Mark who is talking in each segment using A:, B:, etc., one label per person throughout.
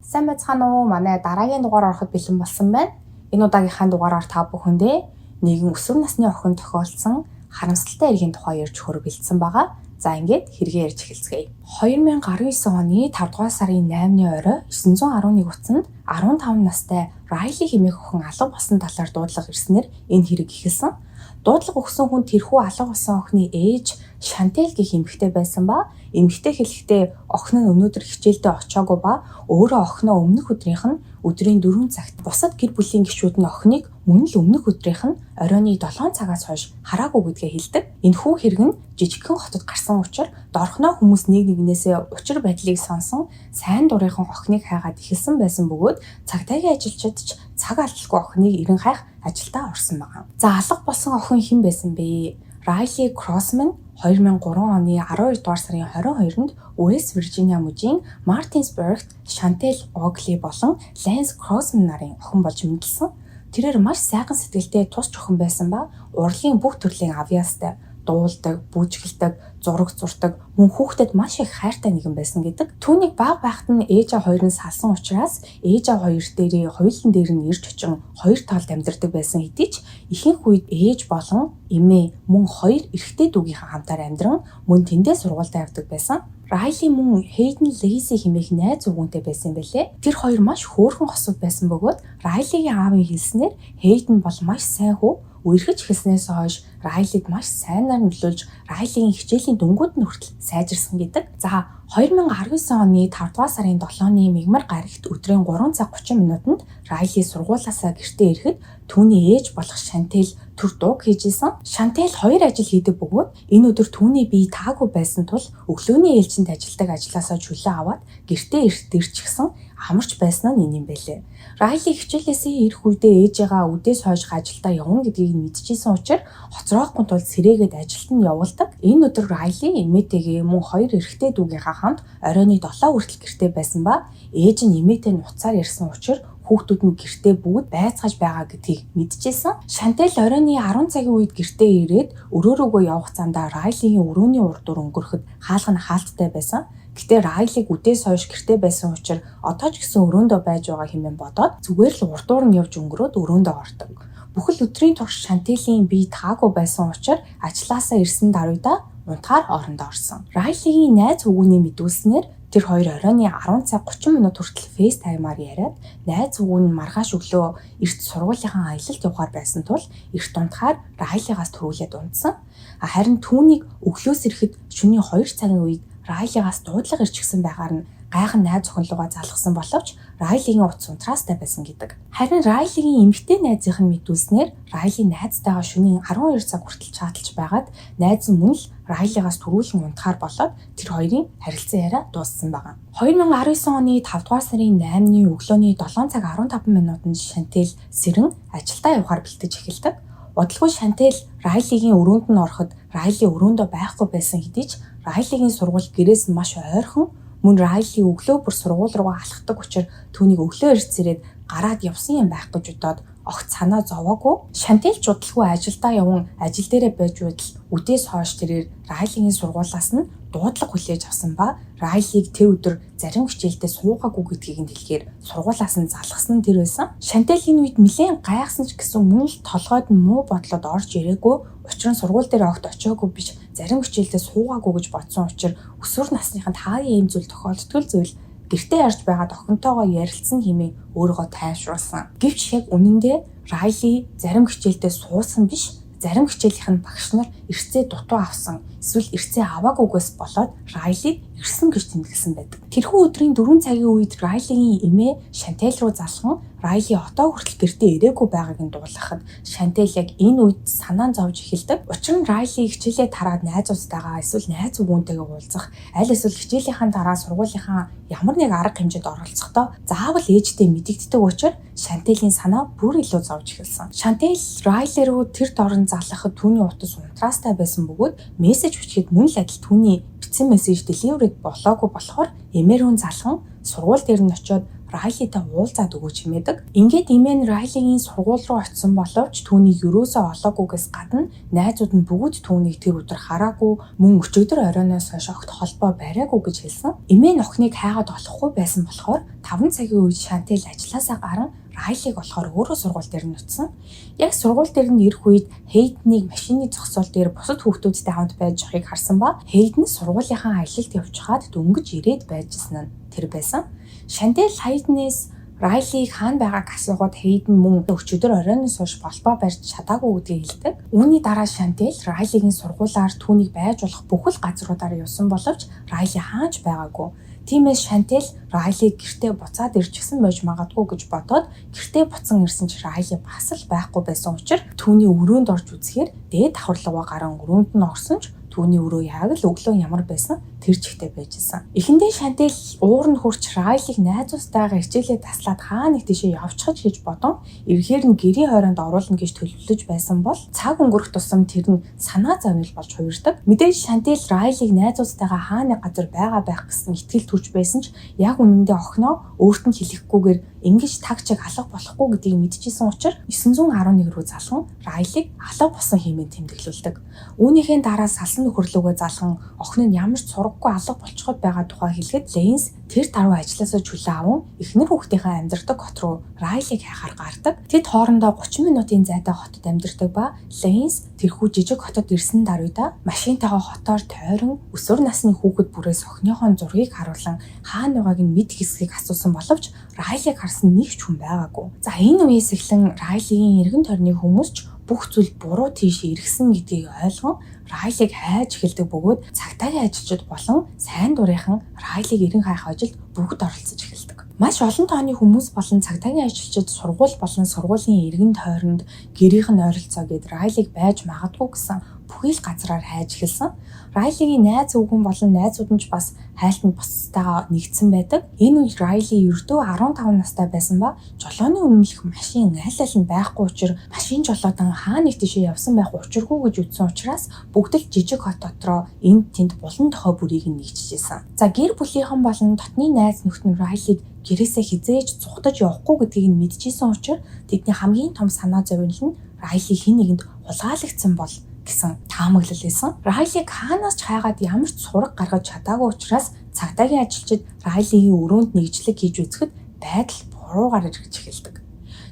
A: Сайн байцгаана уу? Манай дараагийн дугаар ороход бэлэн болсон байна. Энэ удаагийнхаа дугаараар та бүхэндээ нэгэн өсвөр насны охин тохиолдсон харамсалтай иргэний тухай ярьж өгөхөөр бэлдсэн байгаа. За ингээд хэрэгээ ярьж эхэлцгээе. 2019 оны 5 дугаар сарын 8-ны орой 911 утсанд 15 настай Райли хэмээх охин алга болсон талаар дуудлага ирснээр энэ хэрэг эхэлсэн. Дуудлага өгсөн хүн тэрхүү алга болсон охины ээж Шантел гэх эмэгтэй байсан ба эмэгтэй хэлэхдээ охин нь өнөөдөр хичээлдээ очиагүй ба өөрөө охиноо өмнөх өдрийнх нь өдрийн 4 цагт бусад гэр бүлийн гишүүд нь охиныг мөн л өмнөх өдрийнх нь оройн 7 цагаас хойш хараагүй гэдгээ хэлдэг. Энэхүү хэрэг нь жижигхэн хотод гарсан учраас дорхноо хүмүүс нэг нэгнээсээ учир байдлыг сонсон сайн дурынхан охиныг хайгаад эхэлсэн байсан бөгөөд цагдаагийн ажилчид ч цаг алдалгүй охиныг ирэн хайх ажилдаа орсон байна. За алга болсон охин хэн байсан бэ? Райли Кроссман 2003 оны 12 дугаар сарын 22-нд Уэст Виржиниа мужийн Мартинсбергт Шантел Огли болон Лэнс Кроссман нарын охин болж мэдлсэн. Тэрээр маш сайхан сэтгэлтэй тусч охин байсан ба урлагийн бүх төрлийн авьяастай, дуулдаг, бүжгэлдэг, зураг зурдаг, мөн хүүхдэд маш их хайртай нэгэн байсан гэдэг. Түүнийг бага байхад нь ээж аваа хоёр нь салсан учраас ээж аваа хоёр дээрээ хоёулын дээр нь ирж очин хоёр талд амьдардаг байсан хэдий ч ихэнх үед ээж болон эмээ мөн хоёр эрэгтэй дүүгийнхээ хамтаар амьдран мөн тэндээ сургуультай явдаг байсан. Райли мөн Хейден Лейси хэмээх найз өвгөнтэй байсан байлээ. Тэр хоёр маш хөөрхөн хосууд байсан бөгөөд Райлигийн аавын хэлснээр Хейден бол маш сайн хүү. Үерхэж эхэлснээс хойш Райлиг маш сайнаар нөлөөлж Райлигийн хичээлийн дөнгүүд нь хүртэл сайжирсан гэдэг. За 2019 оны 5 дугаар сарын 7-ны мигмар гарагт өдрийн 3 цаг 30 минутанд Райли сургуулиасаа гэртээ ирэхэд түүний ээж болох Шантел төр дууг хийжсэн. Шантел 2 ажил хийдэг бөгөөд энэ өдөр түүний бие таагүй байсан тул өглөөний ээлжинд ажилдаг ажлаасаа чөлөө аваад гэртээ ирчихсэн амарч байсан нь энэ юм байлээ. Райли хичээлээсээ ирэх үедээ ээжээгээ үдээс хойш ажилдаа явна гэдгийг мэдчихсэн учраас хоцроохгүй тул сэрээгээд ажилд нь явуулдаг. Энэ өдөр Райли эмээтэйгээ мөн хоёр эрэгтэй дүүгийнхаа хамт оройн 7 хүртэл гэртээ байсан ба ээж нь эмээтэй нь уцаар ярьсан учраас хүүхдүүд нь гэртээ бүгд байцгааж байгаа гэдгийг мэдчихсэн. Шантел оройн 10 цагийн үед гэртээ ирээд өрөө рүүгөө явах замдаа Райлигийн өрөөний урд дур өнгөрөхөд хаалга нь хаалттай байсан. Гэтэ Райлиг үдээс хойш гэртээ байсан учраас одоо ч гэсэн өрөөндөө байж байгаа хэмээн бодоод зүгээр л урд дуур нь явж өнгөрөөд өрөөндөө ордог. Бүхэл өдрийн турш Шантелийн бие таагүй байсан учраас ажилласаа ирсэн даруйда унтахаар орондоо орсон. Райлигийн найз өвгөний мэдүүлснээр тэр хоёр оройн 10 цаг 30 минут хүртэл FaceTime-аар яриад найз өвгөн нь маргааш өглөө эрт сургуулийнхаа аялалд явахаар байсан тул эрт унтахаар Райлигаас төрүүлээд унтсан. Харин түүнийг өглөөс ирэхэд шөнийн 2 цагийн үед Райлигаас дуудлага ирчихсэн байгаар нь гайхан найз охин руугаа залгасан боловч Райлигийн утас унтраастай байсан гэдэг. Харин Райлигийн эмэгтэй найзынх нь мэдүүлснээр Райли найзтайгаа шөнийн 12 цаг хүртэл чаталж байгаад найз нь мөн л Райлигаас төрүүлэн унтахаар болоод тэр хоёрын харилцан яриа дууссан байна. 2019 оны 5 дугаар сарын 8-ны өглөөний 7 цаг 15 минутанд Шантел сэрэн ажилдаа явахаар бэлтэж эхэлдэг. Удалгүй Шантел Райлигийн өрөөнд нь ороход Райли өрөөндөө байхгүй байсан хэдий ч Райлигийн сургууль гэрээс нь маш ойрхон. Мөн Райли өглөө бүр сургууль руу алхдаг учраас түүнийг өглөө ирж сэрээд гараад явсан юм байх гэж бодоод огт санаа зовоогүй. Шантел ч удалгүй ажилдаа явсан ажил дээрээ байж байтал үдээс хойш тэрээр Райлигийн сургуулиас нь дуудлага хүлээж авсан ба Райлиг тэр өдөр зарим хичээлдээ суугаагүй гэдгийг нь хэлэхээр сургуулиас нь залгасан нь тэр байсан. Шантел энэ үед нэлээд гайхсан ч гэсэн мөн л толгойд нь муу бодлоод орж ирээгүй. Учир нь сургууль дээр огт очиагүй биш зарим хичээлдээ суугаагүй гэж бодсон учраас өсвөр насныханд хаа ийм зүйл тохиолддог зүйл гэртээ ярьж байгаа охинтойгоо ярилцсан хэмээн өөрийгөө тайвшруулсан. Гэвч яг үнэндээ Райли зарим хичээлдээ суусан биш, зарим хичээлийнх нь багш нар эрсцээ дутуу авсан, эсвэл эрсцээ аваагүйгээс болоод Райлиг ирсэн гэж тэмдэглэсэн байдаг. Тэрхүү өдрийн 4 цагийн үед Райлигийн эмээ Шантел руу залхан Райли одоо хүртэл гэртээ ирээгүй байгааг нь дуулгахад Шантел яг энэ үед санаа зовж эхэлдэг. Учир нь Райли хичээлээ тараад найзуудтайгаа эсвэл найз өвгөнтэйгээ уулзах, аль эсвэл хичээлийнхаа дараа сургуулийнхаа ямар нэг арга хэмжээнд оролцохдоо заавал ээжтэй мэдэгддэг учраас Шантелийн санаа бүр илүү зовж эхэлсэн. Шантел Райли руу тэр дорн залгахад түүний утас унтраастай байсан бөгөөд мессеж бичихэд мөн л адил түүний бичсэн мессеж delivered болоогүй болохоор эмээр хүн залхан сургууль дээр нь очиод Райлитай уулзаад өгөөч хэмээдэг. Ингээд Имэн Райлигийн сургууль руу очисон боловч түүнийг юусоо олоогүйгээс гадна найзууд нь бүгд түүнийг тэр өдөр хараагүй, мөн өчигдөр оройноос хойш огт холбоо бариагүй гэж хэлсэн. Имэн охиныг хайгаад олохгүй байсан болохоор 5 цагийн үед Шантел ажилласаа гарan Райлиг болохоор өөрөө сургууль дээр нь утсан. Яг сургууль дээр нь ирэх үед Хейднийг машины зогсоол дээр бусад хүүхдүүдтэй хамт байж байгааг харсан ба Хейдэн сургуулийнхаа аялалд явж хаад дөнгөж ирээд байжсэн нь тэр байсан. Шантел Хейднээс Райлиг хаана байгааг асуугаад Хейдэн мөн өчигдөр оройноос хойш болбоо барьж чадаагүй гэдгийг хэлдэг. Үүний дараа Шантел Райлигийн сургуулаар түүнийг байж болох бүхэл газруудаар явсан боловч Райли хааж байгаагүй. Тиймээс Шантел Райлиг гэртээ буцаад ирчихсэн байж магадгүй гэж бодоод гэртээ буцан ирсэн ч Райли бас л байхгүй байсан учраас түүний өрөөнд орж үзэхээр дээд давхарлага гарan өрөөнд нь орсон ч түүний өрөө яг л өглөө ямар байсан тэр чигтээ байжсэн. Эхэндээ Шантел уур нь хурч Райлиг найзуудтайгаа хичээлээ таслаад хаа нэг тийшээ явчихж гэж бодон эргээр нь гэрийн хойронд оруулна гэж төлөвлөж байсан бол цаг өнгөрөх тусам тэр нь санаа зовнил болж хувирдаг. Мэдээж Шантел Райлиг найзуудтайгаа хаа нэг газар байгаа байх гэсэн итгэл төрж байсан ч яг үнэндээ охиноо өөрт нь хэлэхгүйгээр ингэж тагчиг алга болохгүй гэдгийг мэдчихсэн учраас 911 рүү залхан Райлиг алга болсон хэмээн тэмдэглүүлдэг. Үүнийхээ дараа салсан нөхөрлөгөө залхан охин нь ямар ч сургаггүй алга болчиход байгаа тухай хэлэхэд Ленс тэр даруй ажилласаа чөлөө аван эхнэр хүүхдийнхээ амьдардаг хот руу Райлиг хайхаар гардаг. Тэд хоорондоо 30 минутын зайтай хотод амьдардаг ба Ленс тэрхүү жижиг хотод ирсэн даруйда машинтайгаа хотоор тойрон өсвөр насны хүүхэд бүрээс охиныхон зургийг харуулan хаана байгааг нь мэд хэсгийг асуусан боловч Райлиг харсан нэг ч хүн байгаагүй. За энэ үеэс эхлэн Райлигийн эргэн тойрны хүмүүс ч бүх зүйл буруу тийш эргэсэн гэдгийг ойлгон Райлиг хайж эхэлдэг бөгөөд цагдаагийн ажилчид болон сайн дурынхан Райлиг эрен хайх ажилд бүгд оролцож эхэлдэг. Маш олон тооны хүмүүс болон цагдаагийн ажилчид сургууль болон сургуулийн эргэн тойронд гэрийнх нь ойролцоо гэд Райлиг байж магадгүй гэсэн бүхий л газраар хайж эхэлсэн. Райлигийн найз өвгөн болон найзууд нь ч бас хайлтанд бусдаагаа нэгдсэн байдаг. Энэ үед Райли ердөө 15 настай байсан ба жолооны үнэмлэх машин аль нь байхгүй учраас машин жолоодан хаа нэг тийшээ явсан байх учиргүй гэж үзсэн учраас бүгд л жижиг хот дотроо энд тэнд булан тохой бүрийг нэгжижсэн. За гэр бүлийнхэн болон дотны найз нөхд нь Райлиг гэрээсээ хизээж цухтаж явахгүй гэдгийг нь мэдчихсэн учраас тэдний хамгийн том санаа зовнил нь Райли хэн нэгэнд хулгайлагдсан бол гэсэн таамаглал байсан. Райлиг хаанаас ч хайгаад ямар ч сураг гаргаж чадаагүй учраас цагдаагийн ажилчид Райлигийн өрөөнд нэгжлэг хийж үзэхэд байдал буруугаар эргэж эхэлдэг.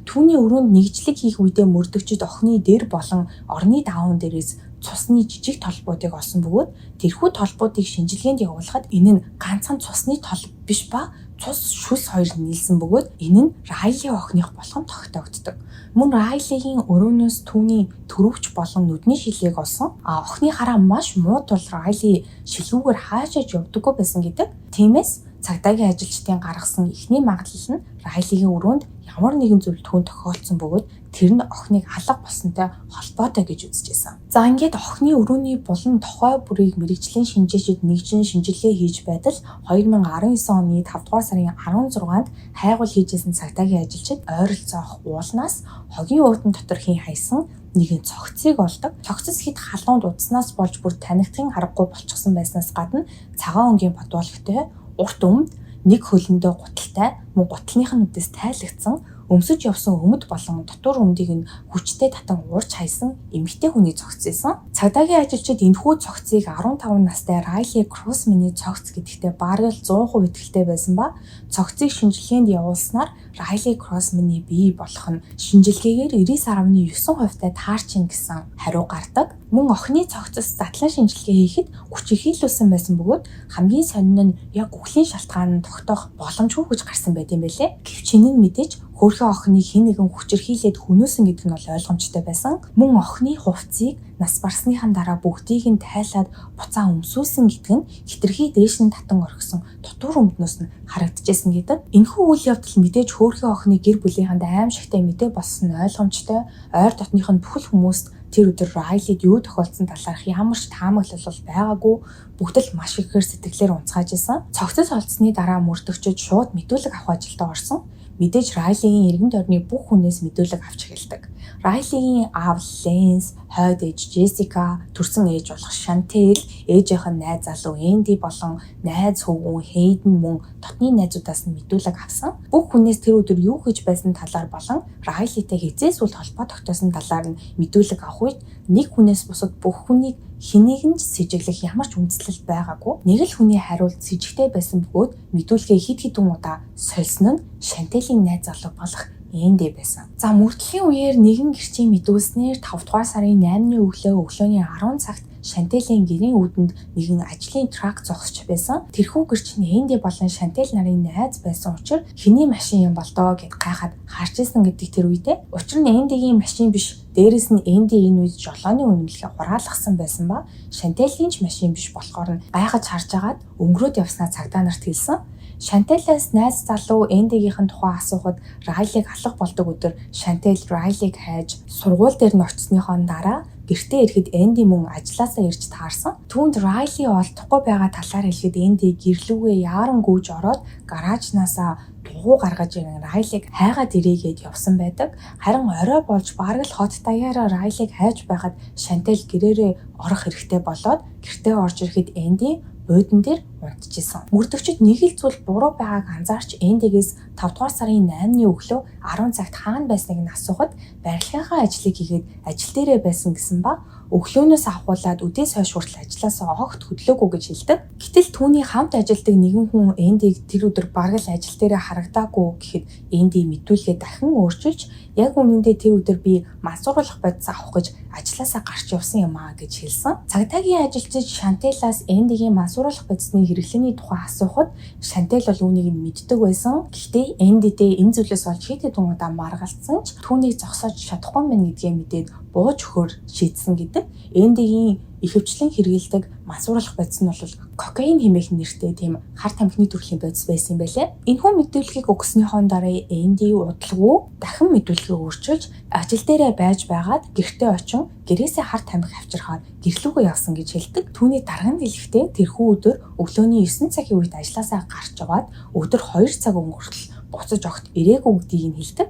A: Түүний өрөөнд нэгжлэг хийх үедээ мөрдөгчд охины дээр болон орны даавн дээрээс цусны жижиг толбуудыг олсон бөгөөд тэрхүү толбуудыг шинжилгээнд явуулахад энэ нь ганцхан цусны тол биш ба цус шүс хоёр нийлсэн бөгөөд энэ нь Райли охиных болох нь тогтоогддог. Мөн Райлигийн өрөөнөөс түүний төрөвч болон нүдний шилийг олсон. Охины хараа маш муу тул Райли шилүүгээр хаашаач явдаггүй байсан гэдэг. Тиймээс цагдаагийн ажилчдын гаргасан эхний магадлал нь Райлигийн өрөөнд ямар нэгэн зүйл түүн тохиолдсон бөгөөд тэр нь охиныг алга болсонтой холбоотой гэж үзэжсэн. За ингээд охины өрөөний булан тохой бүрийг мэрэгжлийн шинжээчид нэгжин шинжилгээ хийж байтал 2019 оны 5 дугаар сарын 16-нд хайгуул хийжсэн цагдаагийн ажилчид ойролцоох уулнаас хогийн уутан дотор хийн хайсан нэгэн цогцыг олдог. Цогцос хэд халуун дудснаас болж бүр танигдахын аргагүй болчихсон байснаас гадна цагаан өнгийн бодволготой урт өмд нэг хөлөндөө гуталтай мөн гутлынх нь үдээс тайлагдсан өмсөж явсан өмд болон дотор өмдийг нь хүчтэй татан уурч хайсан эмэгтэй хүний цогц байсан. Цагдаагийн ажилчид энэхүү цогцыг 15 настай Райли Кроссманы цогц гэдэгтээ бараг л 100% итгэлтэй байсан ба цогцыг шинжилгээнд явуулснаар Райли Кроссманы бие болох нь шинжилгээгээр 99.9% таарчин гэсэн хариу гардаг. Мөн охины цогцос задлан шинжилгээ хийхэд хүч ихийлүүлсэн байсан бөгөөд хамгийн сонин нь яг үхлийн шалтгаан нь тогтоох боломжгүй гэж гарсан байт юм байлээ. Гэвч энэ нь мэдээж хөөрхөн охиныг хэн нэгэн хүчирхийлээд хөнөөсөн гэдэг нь бол ойлгомжтой байсан. Мөн охины хувцсыг нас барсныхан дараа бүгдийг нь тайлаад буцаа өмсүүлсэн гэдэг нь хитрхи дээш нь татан орхисон дотор өмднөөс нь харагдчихсэн гэдэг. Энэхүү үйл явдал мэдээж хөөрхөн охины гэр бүлийнхэнд аимшигтай мэдээ болсон нь ойлгомжтой. Ойр дотных нь бүхэл хүмүүст тэр өдөр Райлид юу тохиолдсон талаарх ямар ч таамаглал байгаагүй. Бүгд л маш ихээр сэтгэлээр унцгааж исэн. Цогцос олдсны дараа мөрдөгчид шууд мэдүүлэг авах ажилдаа орсон. мэдээж Райлигийн эргэн тойрны бүх хүнээс мэдүүлэг авч эхэлдэг. Райлигийн аав Ленс, хойд ээж Джессика, төрсөн ээж болох Шантел, ээжийнх нь найз залуу Энди болон найз хөвгүн Хейден мөн дотны найзуудаас нь мэдүүлэг авсан. Бүх хүнээс тэр өдөр юу хийж байсан талаар болон Райлитэй хизээс үл холбоо тогтоосон талаар нь мэдүүлэг авах үед нэг хүнээс бусад бүх хүнийг хэнийг нь сэжиглэх ямар ч үндслэл байгаагүй. Нэг л хүний хариулт с ิจ гтэй байсан бөгөөд мэдүүлгээ хэд хэдэн удаа сольсон нь Шантелийн найз залуу болох Энди байсан. За мөрдлийн үеэр нэгэн гэрчийн мэдүүлснээр 5 дугаар сарын 8-ны өглөөний 10 цагт Шантелийн гэрийн үүдэнд нэгэн ажлын трак зогсож байсан. Тэрхүү гэрч нь Энди болон Шантел нарын найз байсан учраас хэний машин юм бол доо гэд гайхаад харж исэн гэдэг тэр үедээ. Учир нь Эндигийн машин биш. Дээрээс нь Энди энэ үед жолооны үнэмлэхээ хураалгасан байсан ба Шантелийн ч машин биш болохоор нь гайхаж харж агаад өнгөрөөд явснаа цагдаа нарт хэлсэн. Шантелээс найз залуу Эндигийнхэн тухай асуухад Райлиг алга болдог өдөр Шантел Райлиг хайж сургууль дээр нь очсныхоо дараа гэртээ ирэхэд Энди мөн ажилласаа ирж таарсан. Түүнд Райли олдохгүй байгаа талаар хэлэхэд Энди гэрлүүгээ яаран гүйж ороод гаражнаасаа дугуй гаргаж ирэн Райлиг хайгаад ирээгээд явсан байдаг. Харин орой болж бараг л хот даяараа Райлиг хайж байхад Шантел гэрээрээ орох хэрэгтэй болоод гэртээ орж ирэхэд Энди буудан дээр унтчихсан. Мөрдөгчд нэг л зүйл буруу байгааг анзаарч Эндигээс 5 дугаар сарын 8-ны өглөө 10 цагт хаана байсныг нь асуухад барилгынхаа ажлыг хийгээд ажил дээрээ байсан гэсэн ба өглөөнөөс авахуулаад үдээс хойш хүртэл ажилласаа огт хөдлөөгүй гэж хэлдэг. Гэтэл түүний хамт ажилладаг нэгэн хүн Эндиг тэр өдөр бараг л ажил дээрээ харагдаагүй гэхэд Энди мэдүүлгээ дахин өөрчилж яг үнэндээ тэр өдөр би мансууруулах бодис авах гэж ажилласаа гарч явсан юм аа гэж хэлсэн. Цагдаагийн ажилчид Шантелаас Эндигийн мансууруулах бодисны хэрэглээний тухай асуухад Шантел бол үүнийг нь мэддэг байсан. Гэхдээ Эндидээ энэ зүйлээс олж хэд хэдэн удаа маргалцсан ч түүнийг зогсоож чадахгүй мэн гэдгээ мэдээд бууж өгөхөөр шийдсэн гэдэг. Эндигийн ихэвчлэн хэрэгэлдэг мансууруулах бодис нь бол кокаин хэмээх нэртэй тийм хар тамхины төрлийн бодис байсан юм байлээ. Энэхүү мэдүүлгийг өгснөхийн дараа Энди удалгүй дахин мэдүүлгээ өөрчилж ажил дээрээ байж байгаад гэртээ очин гэрээсээ хар тамхи авчирхаад гэрлүүгөө явсан гэж хэлдэг. Түүний дарганд хэлэхдээ тэрхүү өдөр өглөөний 9 цагийн үед ажилласаа гарч яваад өдөр 2 цаг өнгөртөл буцаж огт ирээгүй гэдгийг нь хэлдэг.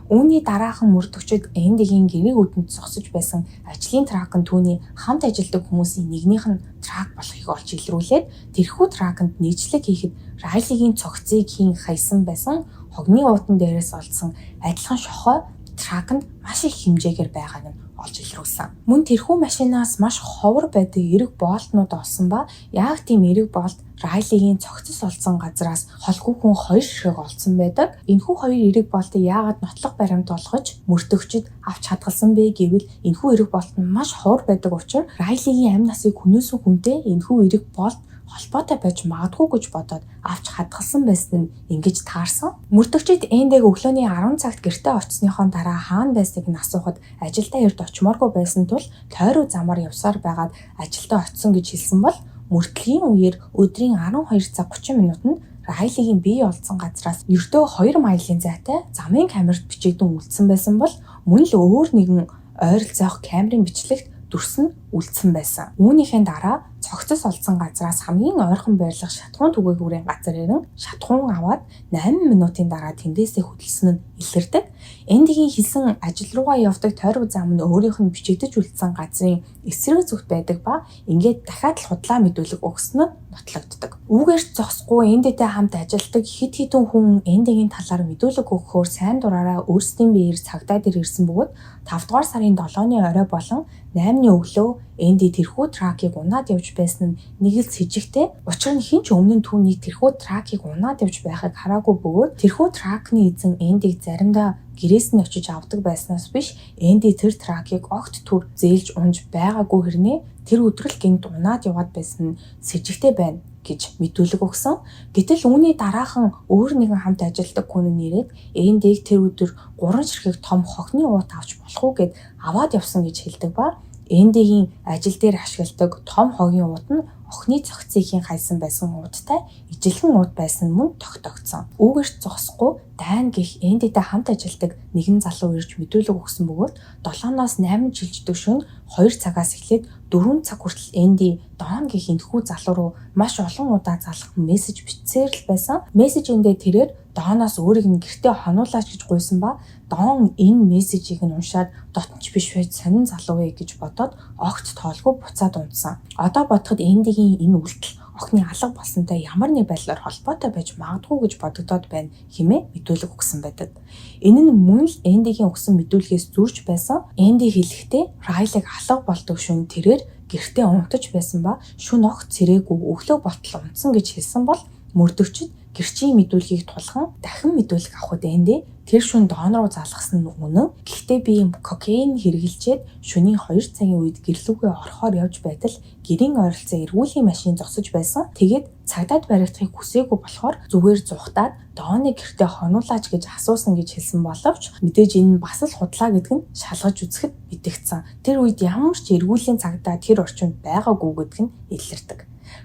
A: Үүний дараахан мөрдөгчд Эндигийн гэрийн үүдэнд зогсож байсан ажлын трак нь түүний хамт ажилладаг хүмүүсийн нэгнийх нь трак болохыг олж илрүүлээд тэрхүү траканд нийцлэг хийхэд Райлигийн цогцыг хийн хайсан байсан хогны уутан дээрээс олдсон адилхан шохой траканд маш их хэмжээгээр байгааг нь олж илрүүлсэн. Мөн тэрхүү машинаас маш ховор байдаг эрэг боолтнууд олсон ба яг тийм эрэг боолт Райлигийн цогцос олсон газраас холгүй хүн 2 ширхэг олсон байдаг. Энэхүү 2 эрэг боолтыг яагаад нотлох баримт болгож мөрдөгчд авч хадгалсан бэ гэвэл энэхүү эрэг боолт нь маш ховор байдаг учраас Райлигийн амь насыг хүнөөсөн хүнтэй энэхүү эрэг боолт холбоотой байж магадгүй гэж бодоод авч хадгалсан байсан нь ингэж таарсан. Мөрдөгчид Эндиг өглөөний 10 цагт гэртээ очсныхоо дараа хаана байсныг нь асуухад ажилдаа эрт очимооргүй байсан тул тойруу замаар явсаар байгаад ажилдаа очсон гэж хэлсэн бол мөрдлийн үеэр өдрийн 12 цаг 30 минутанд Райлигийн бие олдсон газраас ердөө 2 майлын зайтай замын камерт бичигдэн үлдсэн байсан бол мөн л өөр нэгэн ойролцоох камерын бичлэгт дүрс нь үлдсэн байсан. Үүнийхээ дараа цогцос олдсон газраас хамгийн ойрхон байрлах шатхуун түгээгүүрийн газар ирэн шатхуун аваад 8 минутын дараа тэндээсээ хөдөлсөн нь илэрдэг. Эндигийн хэлсэн ажил руугаа явдаг тойрог зам нь өөрийнх нь бичигдэж үлдсэн газрын эсрэг зүгт байдаг ба ингээд дахиад л худлаа мэдүүлэг өгсөн нь нотлогддог. Үүгээр ч зогсохгүй Эндитэй хамт ажилладаг хэд хэдэн хүн Эндигийн талаар мэдүүлэг өгөхөөр сайн дураараа өөрсдийн биеэр цагдаа дээр ирсэн бөгөөд 5 дугаар сарын 7-ны орой болон 8-ны өглөө Энди тэрхүү тракийг унаад явж байсан нь нэг л с ิจ гтэй. Учир нь хинч өмнө нь түүний тэрхүү тракийг унаад явж байхыг хараагүй бөгөөд тэрхүү тракны эзэн Эндиг заримдаа гэрээс нь очиж авдаг байснаас биш Энди тэр тракийг огт түр зээлж унж байгаагүй хэрнээ тэр өдрөл гинт унаад яваад байсан нь с ิจ гтэй байна гэж мэдүүлэг өгсөн. Гэтэл үүний дараахан өөр нэгэн хамт ажилладаг хүн нь ирээд Эндиг тэр өдөр 3 ширхэг том хогны уут авч болох уу гэд аваад явсан гэж хэлдэг ба Эндигийн ажил дээр ашигладаг том хогийн уут нь охины цогцыг хайсан байсан ууттай ижилхэн ууд байсан мөн тогтогдсон. Үүгээрч зогсохгүй дайн гих Эндитэй хамт ажилладаг нэгэн залуу ирж мэдүүлэг өгсөн бөгөөд 7-оос 8 жилждэг шөнө 2 цагаас эхлээд 4 цаг хүртэл Энди Дон гих энэхүү залуу руу маш олон удаа залгах мессеж бичсээр л байсан. Мессежиндээ тэрээр дооноос өөрийг нь гэртээ хонуулаач гэж гуйсан ба доон энэ мессежийг нь уншаад дотнч биш байж сонин залуу вэ гэж бодоод огт тоолгүй буцаад унтсан. Одоо бодоход Эндигийн энэ үйлдэл охины алга болсонтой ямар нэг байдлаар холбоотой байж магадгүй гэж бодогдоод байна хэмээн мэдүүлэг өгсөн байдаг. Энэ нь мөн л Эндигийн өгсөн мэдүүлгээс зурж байсан. Энди хэлэхдээ Райлиг алга болдог шөнө тэрээр гэртээ унтаж байсан ба шөнө огт цэрээгүй өглөө болтол унтсан гэж хэлсэн бол мөрдөгчд гэрчийн мэдүүлгийг тулхан дахин мэдүүлэг авахд Энди тэр шөнө доон руу залгасан нь үнэн. Гэхдээ би кокаин хэрэглэжээд шөнийн 2 цагийн үед гэрлүүгээ орохоор явж байтал гэрийн ойролцоо эргүүлийн машин зогсож байсан. Тэгээд цагдаад баригдахыг хүсээгүй болохоор зүгээр зугатаад дооныг гэртээ хонуулаач гэж асуусан гэж хэлсэн боловч мэдээж энэ бас л худлаа гэдг нь шалгаж үзэхэд мэдэгдсэн. Тэр үед ямар ч эргүүлийн цагдаа тэр орчинд байгаагүй гэдг нь илэрдэг.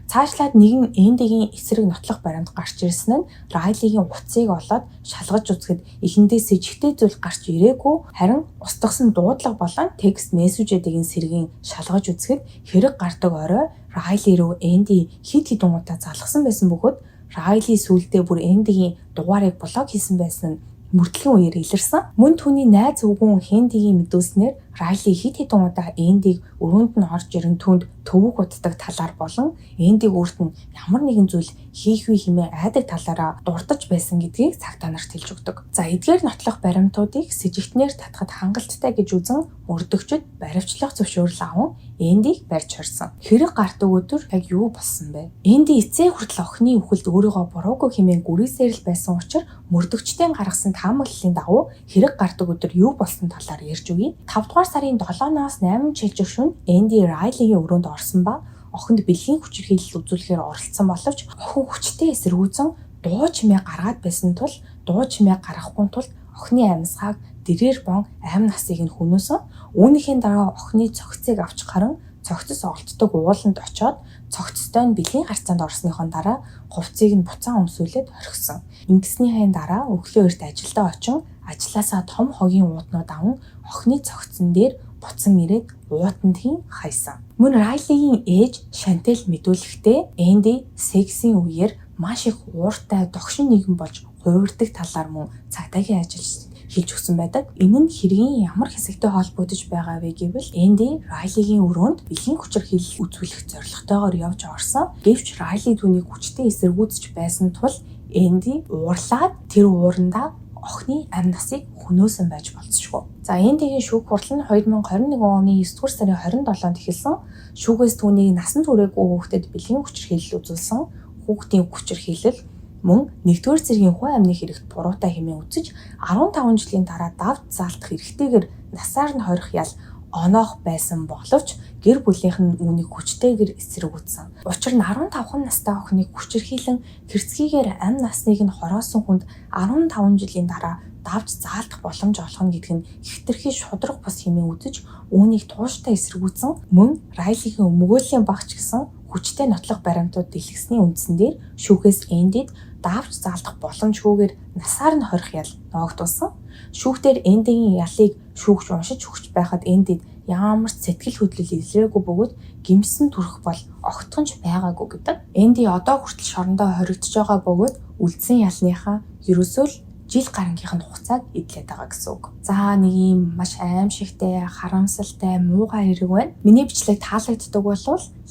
A: Цаашлаад нэгэн Эндигийн эсрэг нотлох баримт гарч ирсэн нь Райлигийн утсыг олоод шалгаж үзэхэд эхэндээ с ิจ гтэй зүйл гарч ирээгүй харин устгасан дуудлага болон текст мессежүүдийн сэргийг шалгаж үзэхэд хэрэг гардаг орой Райли руу Энди хэд хэдэн удаа залгасан байсан бөгөөд Райли сүүлдээ бүр Эндигийн дугаарыг блок хийсэн байсан нь мөрдлөгийн үеэр илэрсэн. Мөн түүний найз өвгөн Эндигийн мэдүүлснээр Райли хэд хэдэн удаа Эндиг өрөөнд нь орж ирэн түнд төвөг уддаг талаар болон Эндиг өөрт нь ямар нэгэн зүйл хийх үе хэмээн айдаг талаараа дурдж байсан гэдгийг цагтаа нарт хэлж өгдөг. За эдгээр нотлох баримтуудыг с ิจ гтнэр татахад хангалттай гэж үзэн мөрдөгчд баривчлах зөвшөөрөл аван Эндиг барьж хорсон. Хэрэг гардаг өдөр яг юу болсон бэ? Энди эцээ хүртэл охины үхэлд өөрийгөө буруугүй хэмээн гүрээсээр л байсан учраас мөрдөгчдийн гаргасан таамаглалын дагуу хэрэг гардаг өдөр юу болсон талаар ярьж өгье. 5 дугаар сарын 7-наас 8 жилийн шөнө Энди Райлигийн өрөөнд орсон ба охинд бэлгийн хүчирхийлэл үзүүлэхээр оролцсон боловч охин хүчтэй эсэргүүцэн дуу чимээ гаргаад байсан тул дуу чимээ гаргахгүй тул охины амьсгааг дэрээр бон амь насыг нь хөнөөсөн. Үүнийхээ дараа охины цогцыг авч харан цогцос олддог ууланд очоод цогцтой нь бэлгийн гарцаанд орсныхон дараа хувцсыг нь буцаан өмсүүлээд орхисон. Ингэснийхээ дараа өглөө эрт ажилдаа очин ажлаасаа том хогийн ууднууд аван охины цогцсон дээр буцан ирээд уутанд хин хайсан. Мөн Райлигийн ээж Шантел мэдүүлэхдээ Энди сексийн үеэр маш их ууртай догшин нэгэн болж хувирдаг талаар мөн цагдаагийн ажил хэлж өгсөн байдаг. Энэ нь хэргийн ямар хэсэгтэй холбогдож байгаа вэ гэвэл Энди Райлигийн өрөөнд бэлгийн хүчирхийлэл үзүүлэх зорилготойгоор явж орсон. Гэвч Райли түүнийг хүчтэй эсэргүүцэж байсан тул Энди уурлаад тэр уурандаа охины амь насыг хөнөөсөн байж болцсошгүй. За Эндигийн шүүх хурал нь 2021 оны 9 дугаар сарын 27-нд эхэлсэн. Шүүгээс түүнийг насан туршаагүй хүүхдэд бэлгийн хүчирхийлэл үзүүлсэн. Хүүхдийн хүчирхийлэл мөн 1-р зэргийн хүн амны хэрэгт буруутай хэмээн үзэж 15 жилийн дараа давд заалтах эрхтэйгээр насаар нь хорих ял оноох байсан боловч гэр бүлийнх нь үүнийг хүчтэйгээр эсэргүүцсэн. Учир нь 15 настай охиныг хүчирхийлэн хэрцгийгээр амь насныг нь хороосон хүнд 15 жилийн дараа давж заалдах боломж олгоно гэдэг нь хэтэрхий шудраг бус хэмээн үзэж үүнийг тууштай эсэргүүцсэн. Мөн Райлигийн өмгөөллийн багч гэсэн хүчтэй нотлох баримтууд дэлгэсний үндсэн дээр шүүхээс Эндид давж заалдах боломжгүйгээр насаар нь хорих ял ноогдуулсан. Шүүхтэр Эндигийн ялыг шүүгч уншиж өгч байхад Эндид ямар ч сэтгэл хөдлөл илрээгүй бөгөөд гимсэн төрөх бол огтхонч байгаагүй гэдэг. Энди одоо хүртэл шорондоо хоригдож байгаа бөгөөд үлдсэн ялныхаа ерөөсөө л жил гарангийнх нь хугацааг эдлээд байгаа гэсэн үг. За нэг юм маш аимшигтай, харамсалтай, муухай хэрэг байна. Миний бичлэг таалагддаг бол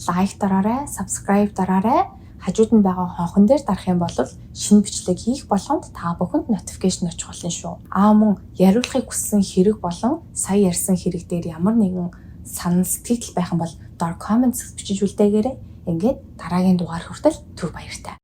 A: лайк дараарай, subscribe дараарай. Хажууд нь байгаа хонхон дээр дарах юм бол шинэ бичлэг хийх болгонд та бүхэнд notification очих болно шүү. Мөн яриулахыг хүссэн хэрэг болон сая ярьсан хэрэг дээр ямар нэгэн санал сэтгэл байх юм бол доор comments бичиж үлдээгээрэй. Ингээд дараагийн дугаар хүртэл түр баяртай.